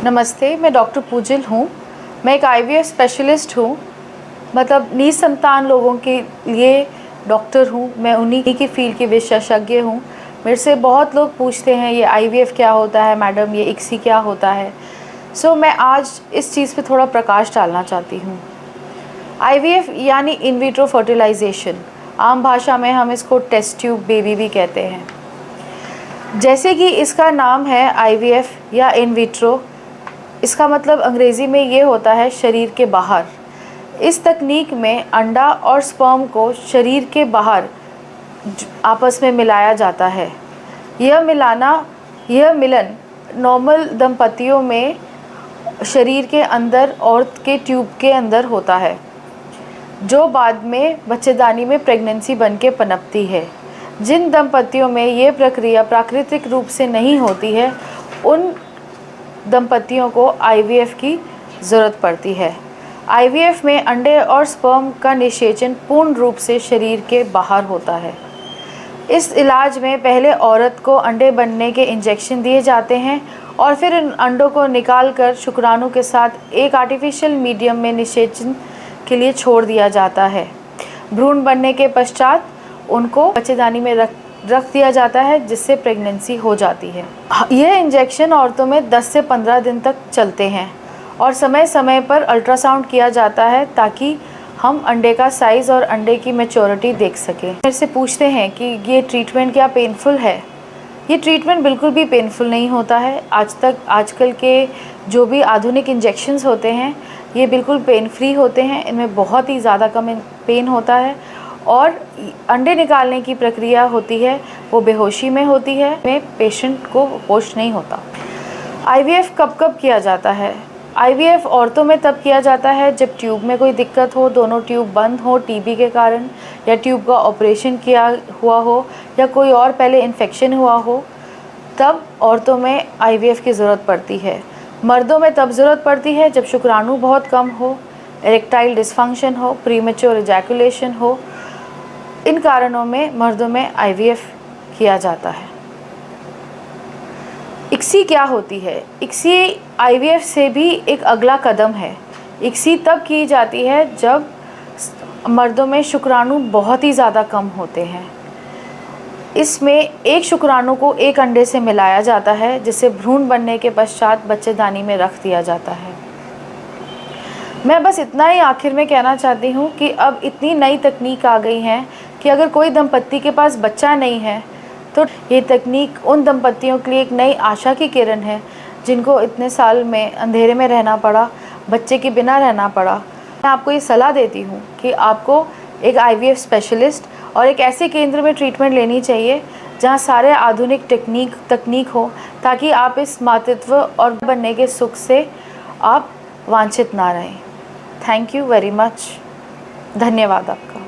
नमस्ते, मैं डॉक्टर पूजिल हूँ। मैं एक आईवीएफ स्पेशलिस्ट हूँ, मतलब निसंतान लोगों के लिए डॉक्टर हूँ। मैं उन्हीं की फील्ड की विशेषज्ञ हूँ। मेरे से बहुत लोग पूछते हैं ये आईवीएफ क्या होता है मैडम, ये इक्सी क्या होता है। मैं आज इस चीज़ पे थोड़ा प्रकाश डालना चाहती हूँ। आईवीएफ यानी इन विट्रो फर्टिलाइजेशन, आम भाषा में हम इसको टेस्ट ट्यूब बेबी भी कहते हैं। जैसे कि इसका नाम है आईवीएफ या इन विट्रो, इसका मतलब अंग्रेज़ी में ये होता है शरीर के बाहर। इस तकनीक में अंडा और स्पर्म को शरीर के बाहर आपस में मिलाया जाता है। यह मिलन नॉर्मल दंपतियों में शरीर के अंदर औरत के ट्यूब के अंदर होता है, जो बाद में बच्चेदानी में प्रेगनेंसी बन के पनपती है। जिन दंपतियों में ये प्रक्रिया प्राकृतिक रूप से नहीं होती है, उन दंपतियों को आईवीएफ की ज़रूरत पड़ती है। आईवीएफ में अंडे और स्पर्म का निषेचन पूर्ण रूप से शरीर के बाहर होता है। इस इलाज में पहले औरत को अंडे बनने के इंजेक्शन दिए जाते हैं और फिर इन अंडों को निकालकर शुक्राणु के साथ एक आर्टिफिशियल मीडियम में निषेचन के लिए छोड़ दिया जाता है। भ्रूण बनने के पश्चात उनको बच्चेदानी में रख दिया जाता है, जिससे प्रेगनेंसी हो जाती है। यह इंजेक्शन औरतों में 10 से 15 दिन तक चलते हैं और समय समय पर अल्ट्रासाउंड किया जाता है ताकि हम अंडे का साइज़ और अंडे की मैच्योरिटी देख सकें। मेरे से पूछते हैं कि ये ट्रीटमेंट क्या पेनफुल है। ये ट्रीटमेंट बिल्कुल भी पेनफुल नहीं होता है। आजकल के जो भी आधुनिक इंजेक्शंस होते हैं ये बिल्कुल पेन फ्री होते हैं। इनमें बहुत ही ज़्यादा कम पेन होता है और अंडे निकालने की प्रक्रिया होती है वो बेहोशी में होती है, में पेशेंट को होश नहीं होता। आईवीएफ कब कब किया जाता है? आईवीएफ औरतों में तब किया जाता है जब ट्यूब में कोई दिक्कत हो, दोनों ट्यूब बंद हो टीबी के कारण, या ट्यूब का ऑपरेशन किया हुआ हो, या कोई और पहले इन्फेक्शन हुआ हो, तब औरतों में आईवीएफ की ज़रूरत पड़ती है। मर्दों में तब ज़रूरत पड़ती है जब शुक्राणु बहुत कम हो, इरेक्टाइल डिसफंक्शन हो, प्रीमेच्योर इजैकुलेशन हो। इन कारणों में मर्दों में आईवीएफ किया जाता है। इक्सी क्या होती है? इक्सी आईवीएफ से भी एक अगला कदम है। इक्सी तब की जाती है जब मर्दों में शुक्राणु बहुत ही ज़्यादा कम होते हैं। इसमें एक शुक्राणु को एक अंडे से मिलाया जाता है, जिसे भ्रूण बनने के पश्चात बच्चेदानी में रख दिया जाता है। मैं बस इतना ही आखिर में कहना चाहती हूँ कि अब इतनी नई तकनीक आ गई हैं कि अगर कोई दंपत्ति के पास बच्चा नहीं है तो ये तकनीक उन दंपत्तियों के लिए एक नई आशा की किरण है, जिनको इतने साल में अंधेरे में रहना पड़ा, बच्चे के बिना रहना पड़ा। मैं आपको ये सलाह देती हूँ कि आपको एक आईवीएफ स्पेशलिस्ट और एक ऐसे केंद्र में ट्रीटमेंट लेनी चाहिए जहाँ सारे आधुनिक तकनीक हो, ताकि आप इस मातृत्व और बनने के सुख से आप वांछित ना रहें। Thank you very much. धन्यवाद आपका।